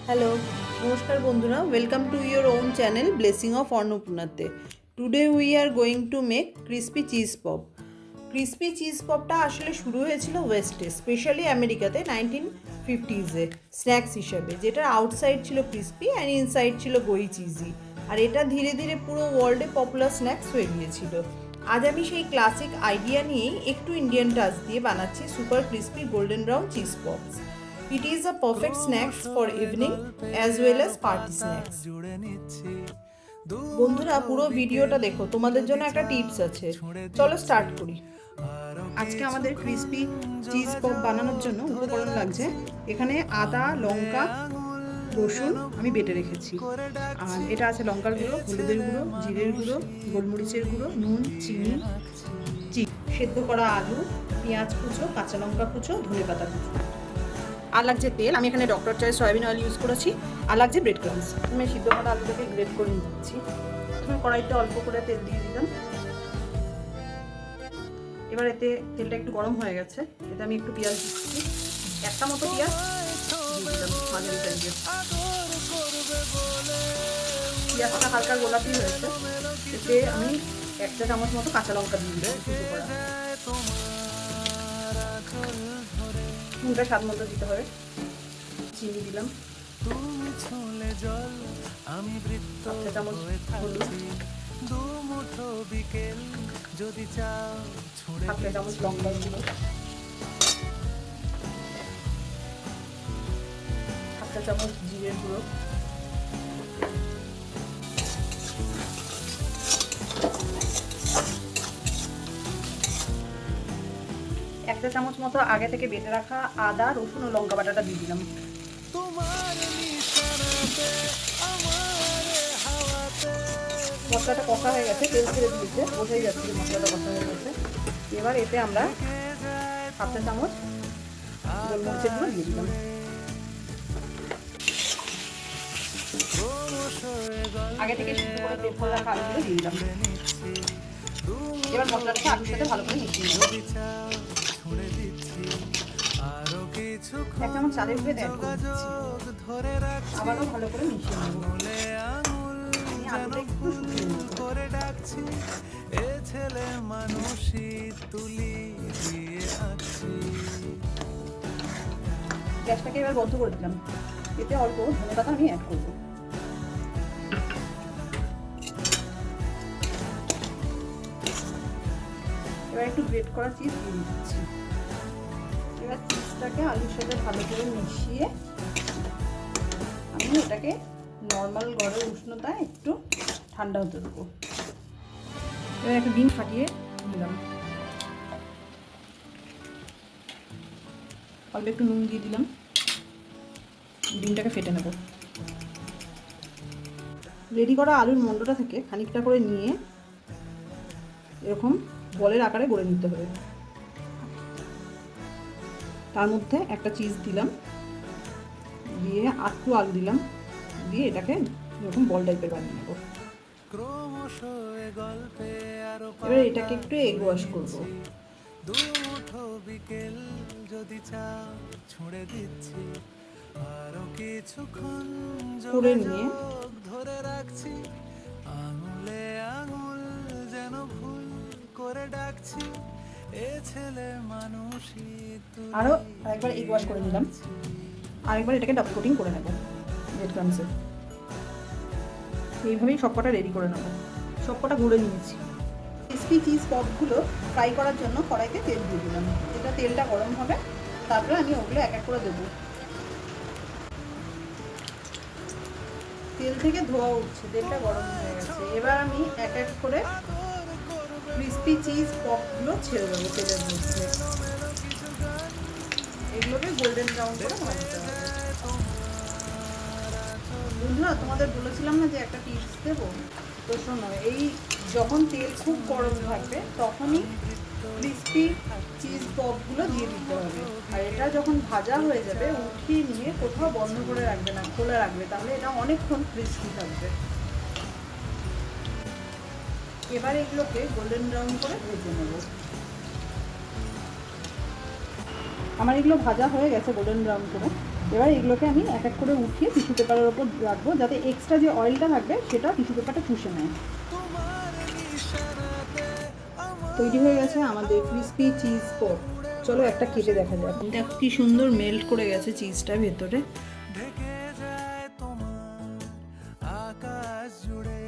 Hello, নমস্কার বন্ধুরা, welcome to your own channel blessing of অন্নপূর্ণাতে। Today we are going to make crispy cheese pop. Crispy cheese পপটা আসলে শুরু হয়েছিল ওয়েস্টে, স্পেশালি আমেরিকাতে 1950s স্ন্যাক্স হিসাবে, যেটার আউটসাইড ছিল ক্রিসপি অ্যান্ড ইনসাইড ছিল গোই চিজি। আর এটা ধীরে ধীরে পুরো ওয়ার্ল্ডে পপুলার স্ন্যাক্স হয়ে গিয়েছিল। আজ আমি সেই ক্লাসিক আইডিয়া নিয়েই একটু ইন্ডিয়ান টাচ দিয়ে বানাচ্ছি super crispy golden brown cheese pops. It is a perfect snacks for evening as well as party snacks. বন্ধুরা, পুরো ভিডিওটা দেখো, তোমাদের জন্য একটা টিপস আছে। চলো স্টার্ট করি। আজকে আমাদের ক্রিসপি চিজ পপ বানানোর জন্য উপকরণ লাগছে এখানে আদা, লঙ্কা, রসুন আমি বেটে রেখেছি। আর এটা আছে লঙ্কার গুঁড়ো, হলুদের গুঁড়ো, জিরের গুঁড়ো, গোলমরিচের গুঁড়ো, নুন, চিনি, সেদ্ধ করা আলু, পেঁয়াজ কুচো, কাঁচা লঙ্কা কুচো, ধনেপাতা কুচো। আর লাগছে তেল, আমি এখানে doctor choice soybean oil use করেছি। আর লাগছে ব্রেড ক্রাম্বস। আমি সিদ্ধ করা আলুটাকে গ্রেট করে নিচ্ছি। আমি কড়াইতে অল্প করে তেল দিয়ে দিলাম। এবার এতে তেলটা একটু গরম হয়ে গেছে, এতে আমি একটু পেঁয়াজ দিচ্ছি, একটা মতো পেঁয়াজ দিয়ে দিলাম মাঝারি সাইজের। পেঁয়াজটা হালকা গোলাপি হয়েছে, এতে আমি 1 চা চামচ মতো কাঁচা লঙ্কা দিয়ে দিলাম সিদ্ধ করা। নুনটা স্বাদ মতো দিতে হবে, চিনি দিলাম, 1 চা চামচ হলুদ, 1 চা চামচ লঙ্কা গুঁড়ো, 1 চা চামচ জিরের গুঁড়ো, 1 চা চামচ মতো আগে থেকে বেটে রাখা আদা, রসুন ও লঙ্কা বাটাটা দিয়ে দিলাম। মশলাটা কষা হয়ে গেছে, তেল ছেড়ে দিয়েছে, বোঝাই যাচ্ছে মশলাটা কষা হয়ে গেছে। এবার এতে আমরা 1 চা চামচ গোলমরিচের গুঁড়ো দিয়ে দিলাম। আগে থেকে সিদ্ধ করে বের করে রাখা আলুগুলো দিয়ে দিলাম। এবার মশলাটাকে আলুর সাথে ভালো করে মিশিয়ে নেব। 1 চামচ চালের গুঁড়ো অ্যাড করে দিচ্ছি, আবারও ভালো করে মিশিয়ে নেব। আলুটা একটু শুকিয়ে নেব। গ্যাসটাকে এবার বন্ধ করে দিলাম। এতে অল্প ধনেপাতা আমি অ্যাড করব। এবার একটু গ্রেট করা চিজ দিয়ে দিচ্ছি। এবার চিজটাকে আলুর সাথে ভালো করে মিশিয়ে আমি এটাকে নর্মাল গরম উষ্ণতায় একটু ঠান্ডা হতে দেবো। এবার একটু ডিম ফাটিয়ে দিলাম, অল্প একটু নুন দিয়ে দিলাম, ডিমটাকে ফেটে নেব। রেডি করা আলুর মন্ডটা থেকে খানিকটা করে নিয়ে এরকম বলের আকারে গড়ে নিতে হবে। তার মধ্যে একটা চিজ দিলাম, দিয়ে আটটু আলু দিলাম, দিয়ে এটাকে এরকম বল টাইপের বানিয়ে নেব। এবার এটাকে একটু এগ ওয়াশ করব। করে নিয়ে আরও আরেকবার এগ ওয়াশ করে নিলাম, আরেকবার এটাকে ডাবল কোটিং করে নেব ব্রেড ক্রাম্বসে। এইভাবেই সবকটা রেডি করে নেব। সবকটা গুঁড়ে নিয়েছি। ক্রিসপি চিজ পপগুলো ফ্রাই করার জন্য কড়াইতে তেল দিয়ে দিলাম। এটা তেলটা গরম হবে, তারপরে আমি ওগুলো এক এক করে দেবো। তেল থেকে ধোয়া উঠছে, তেলটা গরম হয়ে গেছে। এবার আমি এক এক করে ক্রিসপি চিজ পপগুলো ছেড়ে দেবো তেলের মধ্যে। এগুলোকে গোল্ডেন ব্রাউন করে ভাজতে হবে। বন্ধুরা, তোমাদের বলেছিলাম না যে একটা টিপস দেবো, তো শোনো, এই যখন তেল খুব গরম থাকবে তখনই ক্রিসপি চিজ পপগুলো দিয়ে দিতে হবে। আর এটা যখন ভাজা হয়ে যাবে উঠিয়ে নিয়ে কোথাও বন্ধ করে রাখবে না, খোলা রাখবে, তাহলে এটা অনেকক্ষণ ক্রিসপি থাকবে। এবার এগুলোকে গোল্ডেন ব্রাউন করে ভেজে নেব। আমার এগুলো ভাজা হয়ে গেছে গোল্ডেন ব্রাউন করে। এবার এগুলোকে আমি এক এক করে উঠিয়ে টিস্যু পেপারের ওপর রাখবো, যাতে এক্সট্রা যে অয়েলটা থাকবে সেটা টিস্যু পেপারটা চুষে নেয়। তৈরি হয়ে গেছে আমাদের ক্রিসপি চিজ পপ। চলো একটা কেটে দেখা যাক। দেখো কি সুন্দর মেল্ট করে গেছে চিজটা ভেতরে। ঢেকে যায় তোমার আকাশ জুড়ে